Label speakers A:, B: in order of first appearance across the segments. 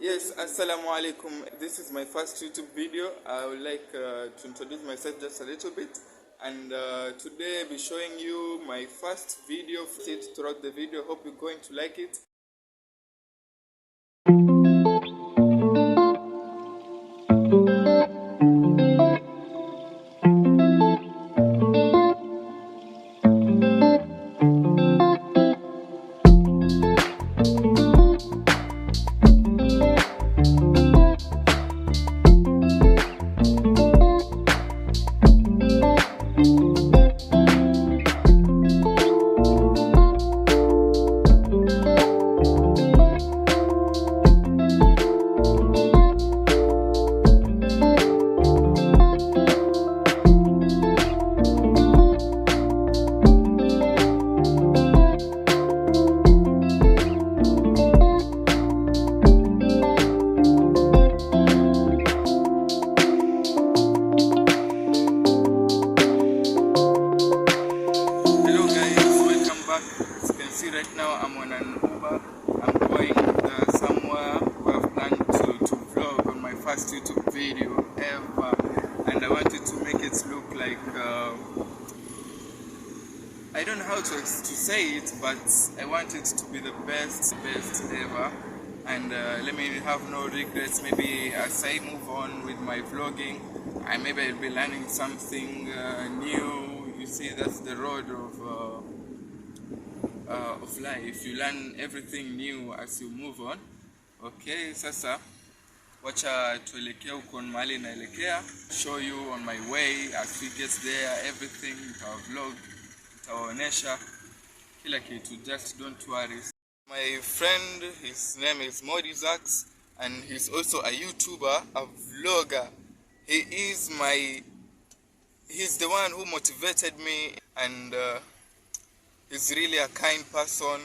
A: Yes, assalamu alaikum. This is my first YouTube video. I would like to introduce myself just a little bit, and today I'll be showing you my first video. Sit throughout the video. Hope you're going to like it. Right now I'm on an Uber. I'm going somewhere where I've planned to vlog on my first YouTube video ever, and I wanted to make it look like I don't know how to say it, but I want it to be the best ever, and let me have no regrets. Maybe as I move on with my vlogging, maybe I'll be learning something new. You see, that's the road of life. You learn everything new as you move on. Okay, sasa wacha tuelekea huko mahali naelekea. Show you on my way as we get there, everything vlog, nitawaonesha kila kitu. Just don't worry. My friend, his name is Modizax, and he's also a YouTuber, a vlogger. He's the one who motivated me, and he's really a kind person.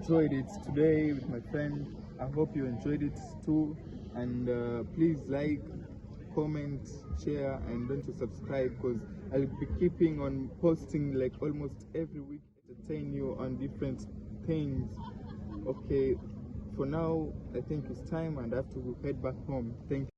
A: enjoyed it today with my friend. I hope you enjoyed it too, and please like, comment, share, and don't to subscribe, because I'll be keeping on posting like almost every week, entertain you on different things. Okay, for now I think it's time and I have to head back home. Thank you.